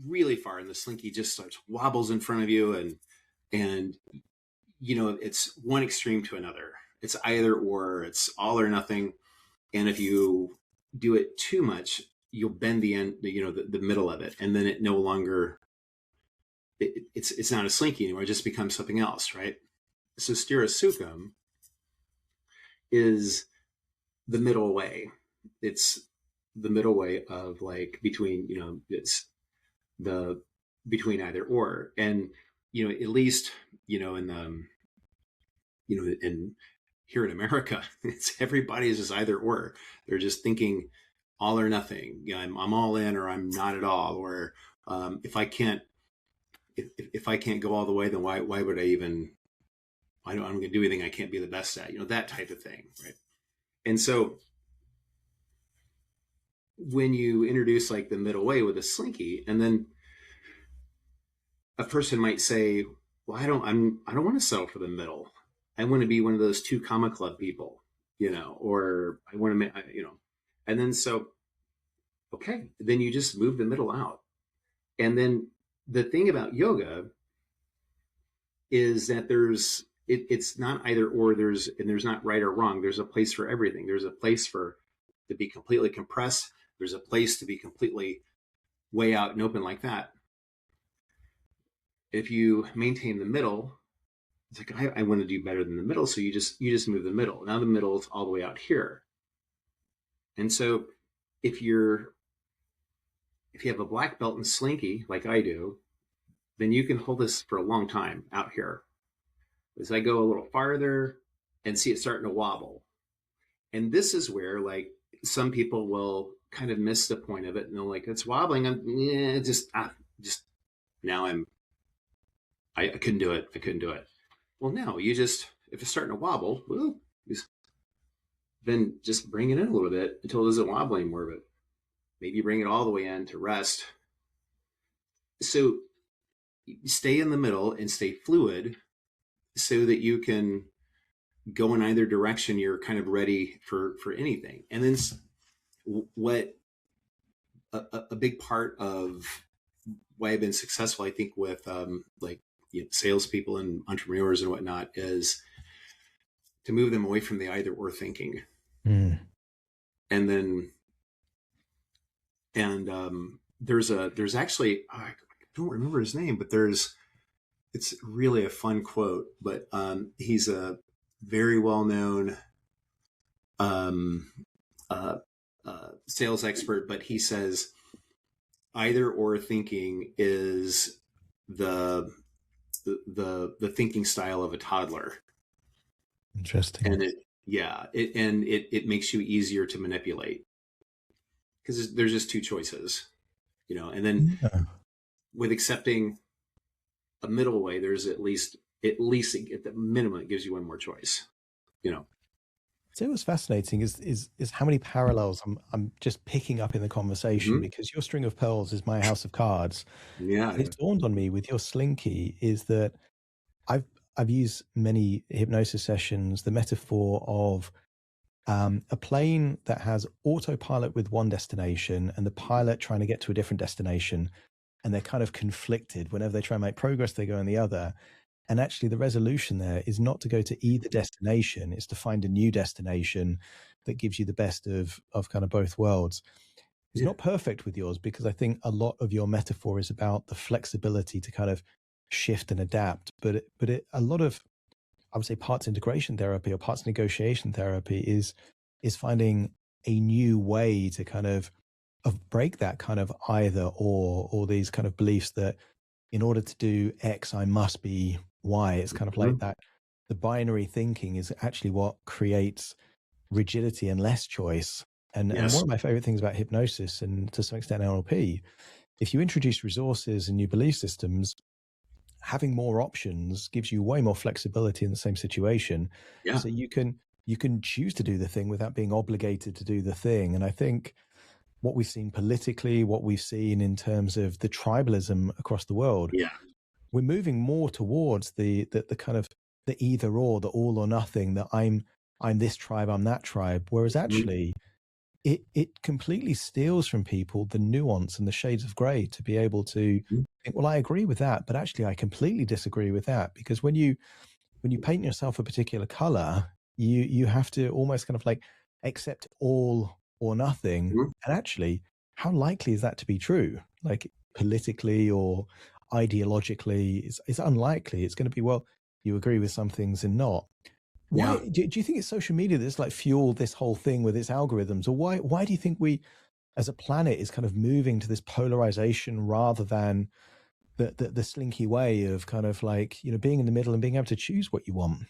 really far, and the slinky just starts wobbles in front of you, and it's one extreme to another. It's either or, it's all or nothing. And if you do it too much, you'll bend the end, the middle of it, and then it no longer, it's not a slinky anymore. It just becomes something else, right? So stira sukham is the middle way. It's the middle way of, like, between, it's the between either or. And at least in the in here in America, it's everybody is just either or. They're just thinking all or nothing. I'm all in, or I'm not at all. Or if I can't go all the way, then why would I even? I'm going to do anything I can't be the best at. That type of thing, right? And so when you introduce like the middle way with a slinky, and then a person might say, well, I don't want to settle for the middle. I want to be one of those 2 comma club people, or I want to, and then so, okay, then you just move the middle out. And then the thing about yoga is that it's not either or, there's not right or wrong. There's a place for everything. There's a place to be completely compressed. There's a place to be completely way out and open like that. If you maintain the middle, it's like, I want to do better than the middle. So you just move the middle. Now the middle is all the way out here. And so if you have a black belt in slinky, like I do, then you can hold this for a long time out here. As I go a little farther and see it starting to wobble. And this is where, like, some people will kind of miss the point of it, and they're like, it's wobbling. Now I couldn't do it. Well, no, if it's starting to wobble, then just bring it in a little bit until it doesn't wobble anymore. But maybe bring it all the way in to rest. So stay in the middle and stay fluid, so that you can go in either direction. You're kind of ready for anything. And then what a big part of why I've been successful, I think, with salespeople and entrepreneurs and whatnot, is to move them away from the either or thinking. And then, there's actually, I don't remember his name, but it's really a fun quote, but he's a very well-known sales expert, but he says either or thinking is the thinking style of a toddler. Interesting. And it makes you easier to manipulate, because there's just 2 choices, and then with accepting a middle way, there's at least at the minimum, it gives you one more choice, So what's fascinating is how many parallels I'm just picking up in the conversation, Hmm. because your string of pearls is my house of cards. Yeah. And it's dawned on me with your slinky is that I've I've used many hypnosis sessions, the metaphor of a plane that has autopilot with one destination and the pilot trying to get to a different destination, and they're kind of conflicted. Whenever they try and make progress, they go in the other. And actually, the resolution there is not to go to either destination; it's to find a new destination that gives you the best of kind of both worlds. It's Yeah. not perfect with yours, because I think a lot of your metaphor is about the flexibility to kind of shift and adapt. But a lot of, I would say, parts integration therapy or parts negotiation therapy is finding a new way to kind of break that kind of either or these kind of beliefs that in order to do X, I must be Y. It's kind of like Mhm. that. The binary thinking is actually what creates rigidity and less choice. And one Yes. of my favorite things about hypnosis, and to some extent NLP, if you introduce resources and new belief systems, having more options gives you way more flexibility in the same situation. Yeah. So you can choose to do the thing without being obligated to do the thing. And I think what we've seen politically, what we've seen in terms of the tribalism across the world, Yeah. we're moving more towards the kind of the either or, the all or nothing, that I'm this tribe, I'm that tribe. Whereas Mhm. actually it completely steals from people the nuance and the shades of gray to be able to Mhm. think, well, I agree with that, but actually I completely disagree with that. Because when you paint yourself a particular color, you have to almost kind of like accept all or nothing. Mhm. And actually, how likely is that to be true? Like politically or ideologically, it's unlikely. It's going to be, well, you agree with some things and not. Why Yeah. do you think it's social media that's like fueled this whole thing with its algorithms? Or why do you think we as a planet is kind of moving to this polarization rather than the slinky way of kind of like, being in the middle and being able to choose what you want?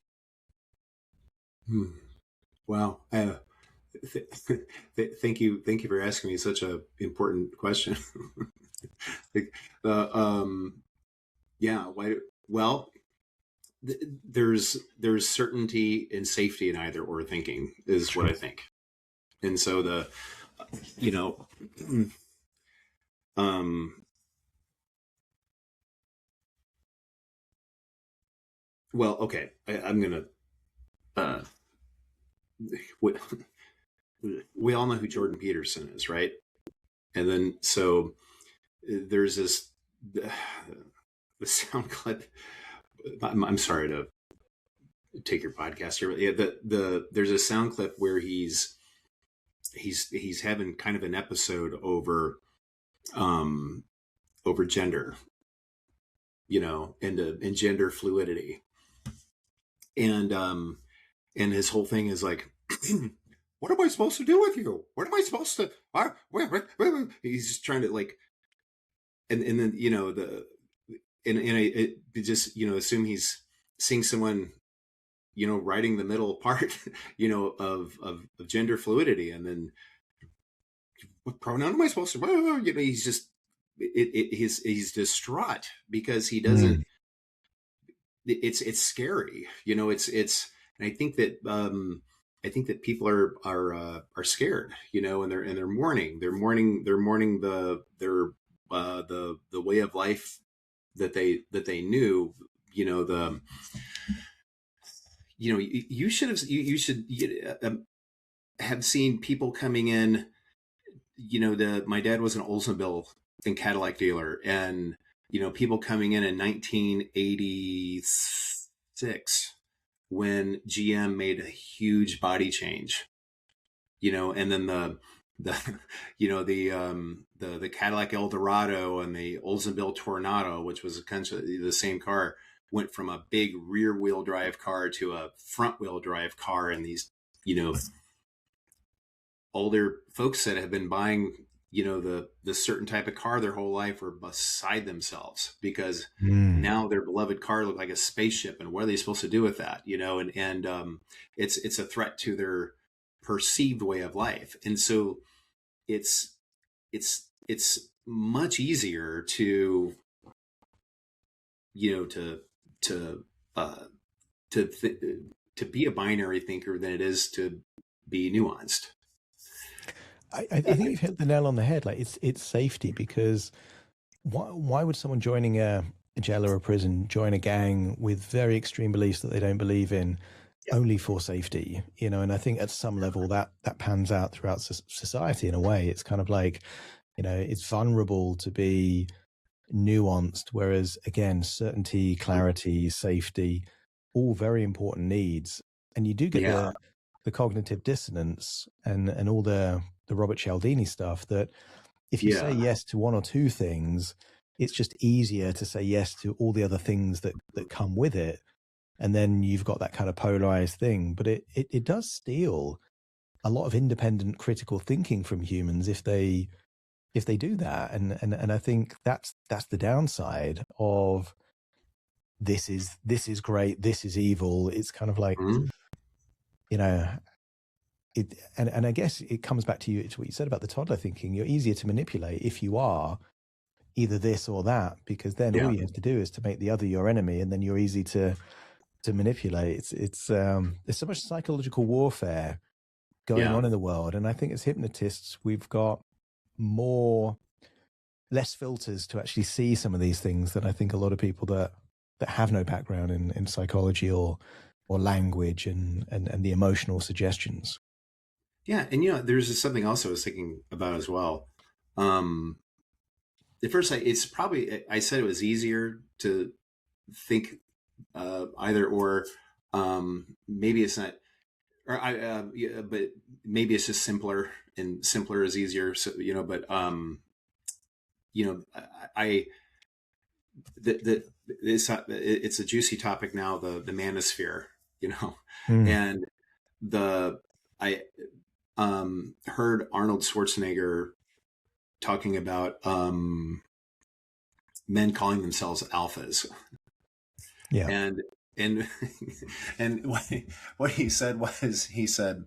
Hmm. Wow. Th- thank you for asking me such a important question. Like, yeah. Why? Well, there's certainty and safety in either or thinking is what Sure. I think. And so you know, um, well, okay, I'm gonna. Uh, we, we all know who Jordan Peterson is, right? And then so there's this the sound clip. I'm sorry to take your podcast here, but yeah, there's a sound clip where he's having kind of an episode um over gender, and gender fluidity, and his whole thing is like, what am I supposed to do with you? What am I supposed to? He's just trying to like, and then and it just assume he's seeing someone writing the middle part of gender fluidity, and then what pronoun am I supposed to? He's just he's distraught because he Mm, doesn't. It's scary, and I think that people are scared, and they're mourning the way of life that they knew, the you should have seen people coming in. My dad was an Oldsmobile and Cadillac dealer, and people coming in 1986 when GM made a huge body change, and then the the Cadillac Eldorado and the Oldsmobile Tornado, which was essentially the same car, went from a big rear wheel drive car to a front wheel drive car, and these you know older folks that have been buying the certain type of car their whole life are beside themselves because mm. now their beloved car looked like a spaceship, and what are they supposed to do with that, and it's a threat to their perceived way of life. And so it's it's much easier to you know to uh to th- to be a binary thinker than it is to be nuanced. I think you've hit the nail on the head. Like it's safety, because why would someone joining a jail or a prison join a gang with very extreme beliefs that they don't believe in Yeah. only for safety? And I think at some level that pans out throughout society in a way. It's kind of like, it's vulnerable to be nuanced, whereas again, certainty, clarity, safety, all very important needs. And you do get Yeah. the cognitive dissonance and all the Robert Cialdini stuff, that if you say Yeah. yes to one or two things, it's just easier to say yes to all the other things that come with it. And then you've got that kind of polarized thing. But it does steal a lot of independent critical thinking from humans if they do that. And I think that's the downside of this is great, this is evil. It's kind of like, Mhm. and I guess it comes back to what you said about the toddler thinking. You're easier to manipulate if you are either this or that, because then all Yeah. you have to do is to make the other your enemy, and then you're easy to manipulate. It's there's so much psychological warfare going Yeah. on in the world, and I think as hypnotists we've got less filters to actually see some of these things than I think a lot of people that have no background in psychology or language and the emotional suggestions. Yeah. And there's just something else I was thinking about as well. At first, I said it was easier to think either or. Maybe it's not, or yeah, but maybe it's just simpler, and simpler is easier. So but I it's a juicy topic now. The manosphere, Mm. and the I heard Arnold Schwarzenegger talking about men calling themselves alphas, Yeah. and and what he said was he said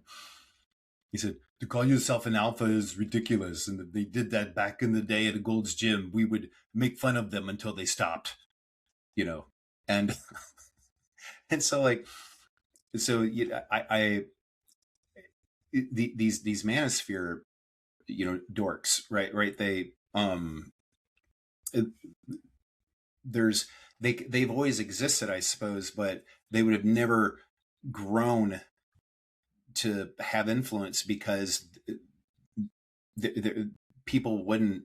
to call yourself an alpha is ridiculous, and if they did that back in the day at a Gold's Gym, we would make fun of them until they stopped, and and so I these manosphere dorks, right, they there's they've always existed, I suppose, but they would have never grown to have influence because people wouldn't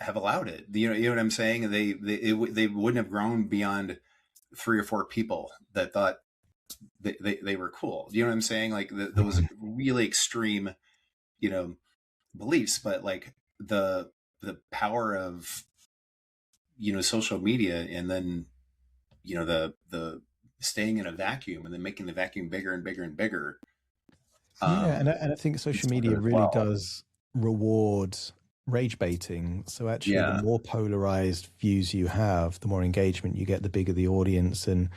have allowed it. You know what I'm saying? They wouldn't have grown beyond 3 or 4 people that thought they were cool. You know what I'm saying? Like there was a really extreme, beliefs, but like the power of social media, and then the staying in a vacuum and then making the vacuum bigger and bigger and bigger. Yeah, and I think social media As really well. does reward rage baiting. So actually, the Yeah. more polarized views you have, the more engagement you get, the bigger the audience, and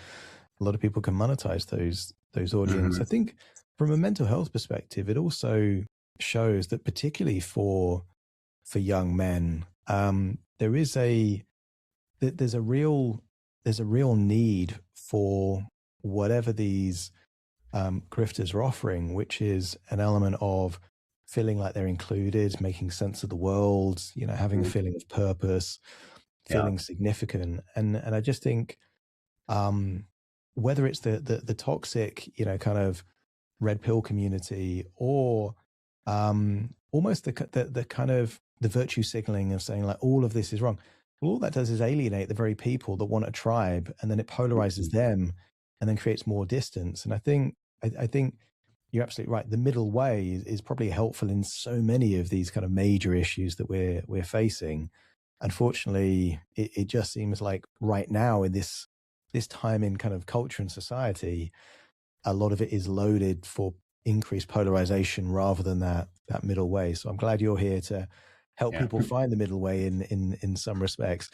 a lot of people can monetize those audience. Mm-hmm. I think from a mental health perspective, it also shows that particularly for young men, there's a real need for whatever these grifters are offering, which is an element of feeling like they're included, making sense of the world, having a feeling of purpose, Yeah. feeling significant. And I just think whether it's the toxic, kind of red pill community, or almost the kind of the virtue signaling of saying like all of this is wrong. Well, all that does is alienate the very people that want a tribe, and then it polarizes them and then creates more distance. And I think you're absolutely right. The middle way is probably helpful in so many of these kind of major issues that we're facing. Unfortunately, it just seems like right now in this time in kind of culture and society, a lot of it is loaded for increased polarization rather than that middle way. So I'm glad you're here to help Yeah. people find the middle way in some respects.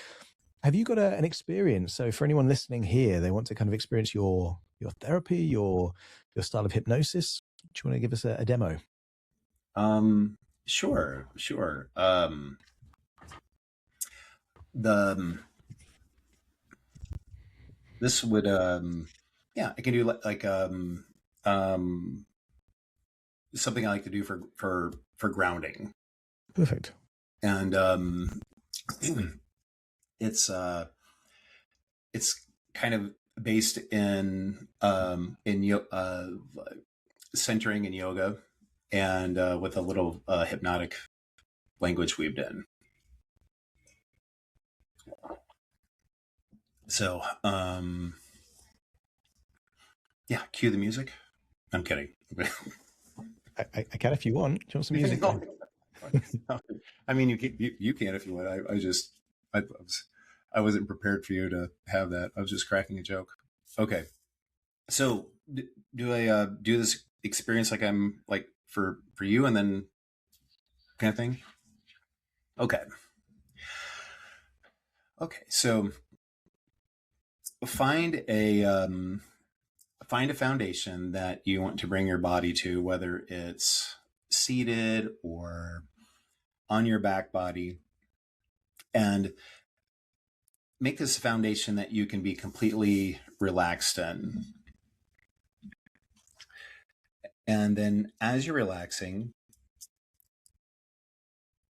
Have you got an experience? So for anyone listening here, they want to kind of experience your therapy, your style of hypnosis. Do you want to give us a demo? Sure. The This would yeah, I can do like um something I like to do for grounding. Perfect. And it's kind of based in centering in yoga, and with a little hypnotic language weaved in. So yeah, cue the music. I'm kidding. I can if you want. Do you want some music? I mean, you can if you want. I wasn't prepared for you to have that. I was just cracking a joke. Okay, so do I do this experience like I'm like for you, and then kind of thing? Okay. Okay. So find a foundation that you want to bring your body to, whether it's seated or on your back body, and make this a foundation that you can be completely relaxed in. And then as you're relaxing,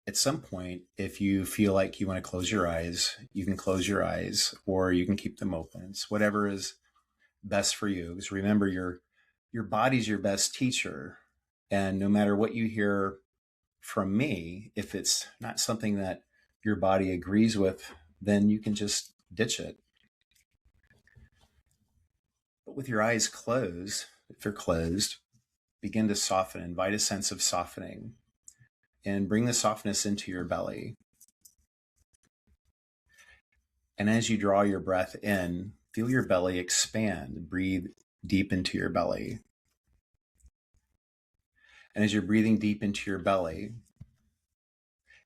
at some point, if you feel like you want to close your eyes, you can close your eyes, or you can keep them open. It's whatever is best for you. Because remember, your body's your best teacher. And no matter what you hear from me, if it's not something that your body agrees with, then you can just ditch it. But with your eyes closed, if they're closed, begin to soften, invite a sense of softening, and bring the softness into your belly. And as you draw your breath in, feel your belly expand. Breathe deep into your belly. And as you're breathing deep into your belly,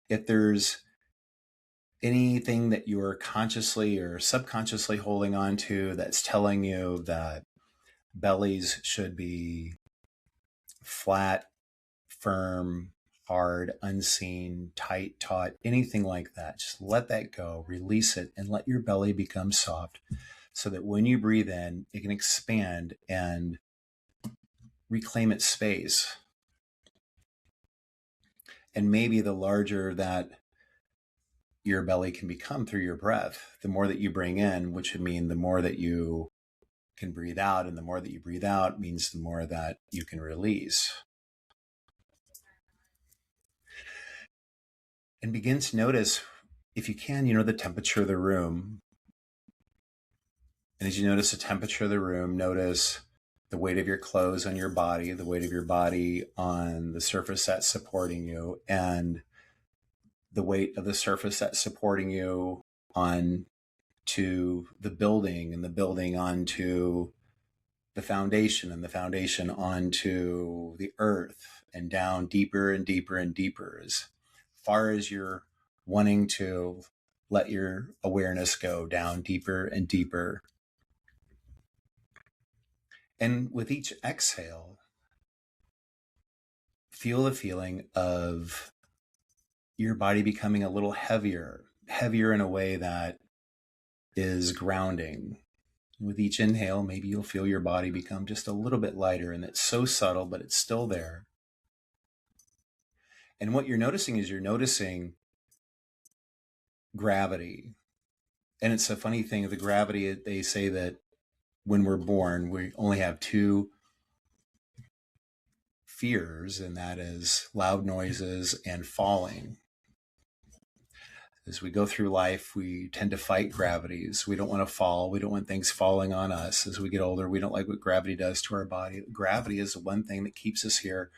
if there's anything that you're consciously or subconsciously holding on to that's telling you that bellies should be flat, firm, hard, unseen, tight, taut, anything like that, just let that go, release it, and let your belly become soft so that when you breathe in, it can expand and reclaim its space. And maybe the larger that your belly can become through your breath, the more that you bring in, which would mean the more that you can breathe out, and the more that you breathe out means the more that you can release. And begin to notice, if you can, the temperature of the room. And as you notice the temperature of the room, notice the weight of your clothes on your body, the weight of your body on the surface that's supporting you, and the weight of the surface that's supporting you on to the building, and the building onto the foundation, and the foundation onto the earth, and down deeper and deeper and deeper, as far as you're wanting to let your awareness go, down deeper and deeper. And with each exhale, feel the feeling of your body becoming a little heavier in a way that is grounding. With each inhale, maybe you'll feel your body become just a little bit lighter, and it's so subtle, but it's still there. And what you're noticing is you're noticing gravity. And it's a funny thing, the gravity, they say that when we're born, we only have two fears, and that is loud noises and falling. As we go through life, we tend to fight gravities. We don't want to fall. We don't want things falling on us. As we get older, we don't like what gravity does to our body. Gravity is the one thing that keeps us here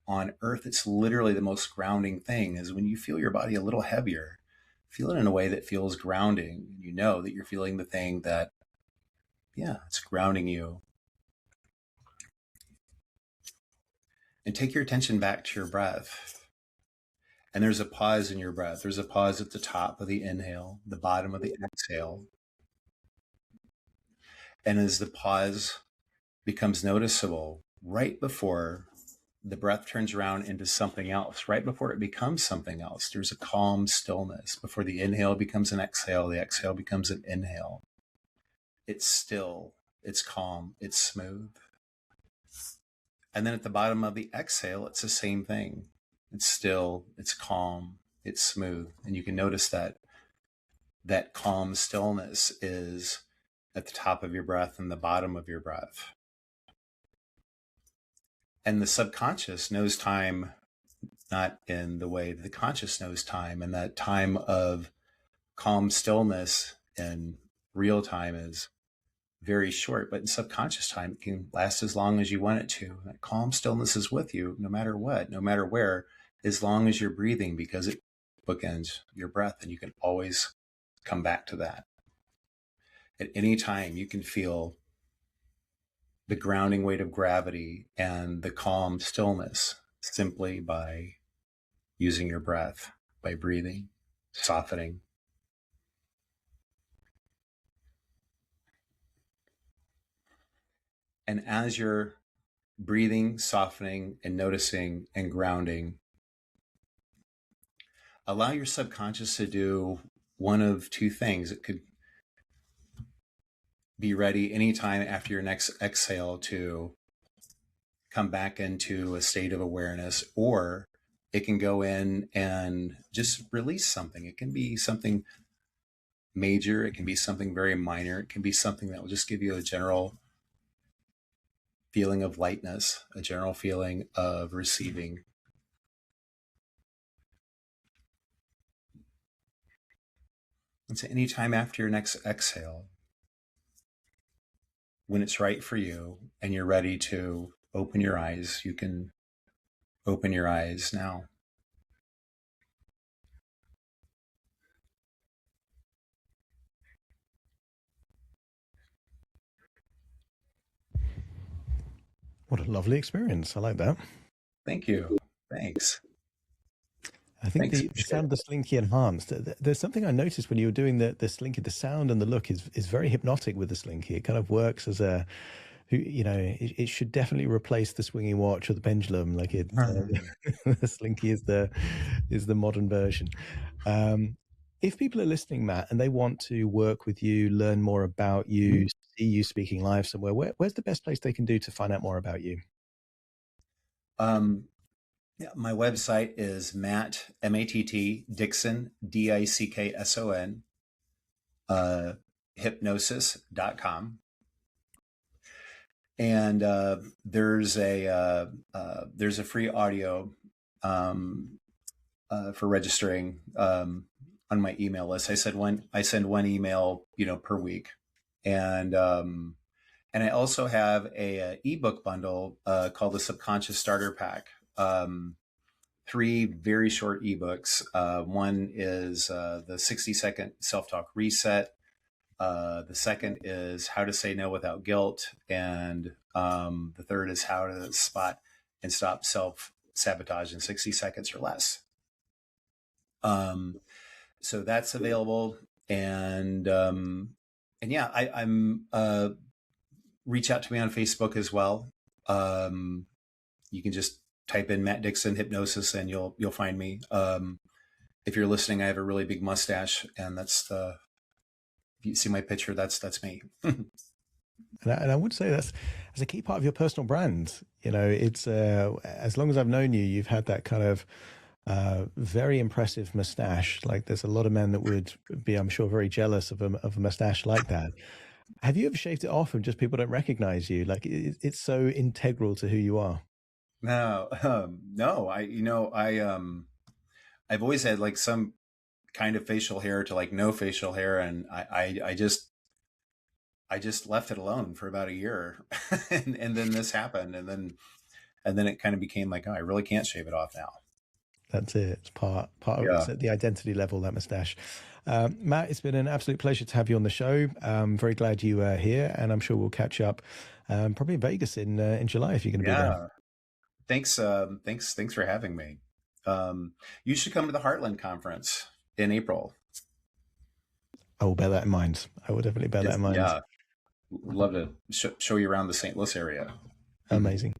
on Earth. It's literally the most grounding thing, is when you feel your body a little heavier, feel it in a way that feels grounding. You know that you're feeling the thing that, it's grounding you. And take your attention back to your breath. And there's a pause in your breath. There's a pause at the top of the inhale, the bottom of the exhale. And as the pause becomes noticeable, right before the breath turns around into something else, right before it becomes something else, there's a calm stillness. Before the inhale becomes an exhale, the exhale becomes an inhale. It's still, it's calm, it's smooth. And then at the bottom of the exhale, it's the same thing. It's still, it's calm, it's smooth. And you can notice that calm stillness is at the top of your breath and the bottom of your breath. And the subconscious knows time not in the way that the conscious knows time. And that time of calm stillness in real time is very short, but in subconscious time, it can last as long as you want it to. That calm stillness is with you no matter what, no matter where, as long as you're breathing, because it bookends your breath, and you can always come back to that. At any time, you can feel the grounding weight of gravity and the calm stillness simply by using your breath, by breathing, softening. And as you're breathing, softening, and noticing and grounding, allow your subconscious to do one of two things. It could be ready anytime after your next exhale to come back into a state of awareness, or it can go in and just release something. It can be something major. It can be something very minor. It can be something that will just give you a general feeling of lightness, a general feeling of receiving. And so anytime after your next exhale, when it's right for you and you're ready to open your eyes, you can open your eyes now. What a lovely experience. I like that. Thank you. Thanks. I think Thanks. the sound of the slinky enhanced. There's something I noticed when you were doing the slinky. The sound and the look is very hypnotic with the slinky. It kind of works as a, it should definitely replace the swinging watch or the pendulum. Like it, the slinky is the modern version. If people are listening, Matt, and they want to work with you, learn more about you, see you speaking live somewhere, where's the best place they can do to find out more about you? Yeah, my website is Matt, M-A-T-T, Dickson, D-I-C-K-S-O-N, hypnosis.com. And there's a free audio for registering on my email list. I send one email, per week. And I also have a ebook bundle called the Subconscious Starter Pack. 3 very short ebooks. One is the 60-second self-talk reset. The second is how to say no without guilt. And the third is how to spot and stop self-sabotage in 60 seconds or less. So that's available. And yeah, I'm reach out to me on Facebook as well. You can just type in Matt Dickson hypnosis and you'll find me. If you're listening, I have a really big mustache, and if you see my picture, that's me. And I would say that's a key part of your personal brand. It's as long as I've known you, you've had that kind of very impressive mustache. Like there's a lot of men that would be, I'm sure, very jealous of a mustache like that. Have you ever shaved it off and just people don't recognize you? Like it's so integral to who you are. No, no. I've always had like some kind of facial hair to like no facial hair, and I just left it alone for about a year, and then this happened, and then it kind of became like, oh, I really can't shave it off now. That's it. It's part of it's at the identity level, that mustache. Matt, it's been an absolute pleasure to have you on the show. I'm very glad you are here, and I'm sure we'll catch up probably in Vegas in July if you're going to be there. Thanks for having me. You should come to the Heartland Conference in April. I will bear that in mind. I will definitely bear that in mind. Yeah, love to show you around the St. Louis area. Amazing.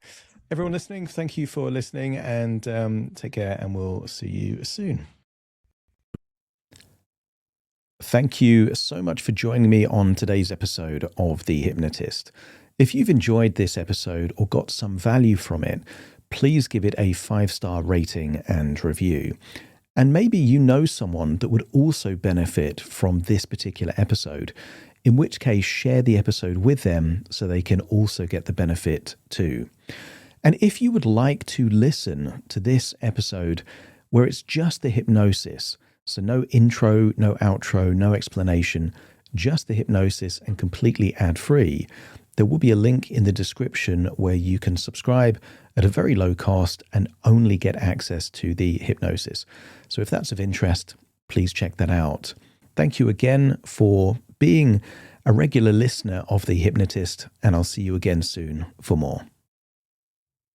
Everyone listening, thank you for listening, and take care, and we'll see you soon. Thank you so much for joining me on today's episode of The Hypnotist. If you've enjoyed this episode or got some value from it, please give it a 5-star rating and review. And maybe you know someone that would also benefit from this particular episode, in which case share the episode with them so they can also get the benefit too. And if you would like to listen to this episode where it's just the hypnosis, so no intro, no outro, no explanation, just the hypnosis and completely ad-free, there will be a link in the description where you can subscribe at a very low cost and only get access to the hypnosis. So if that's of interest, please check that out. Thank you again for being a regular listener of The Hypnotist, and I'll see you again soon for more.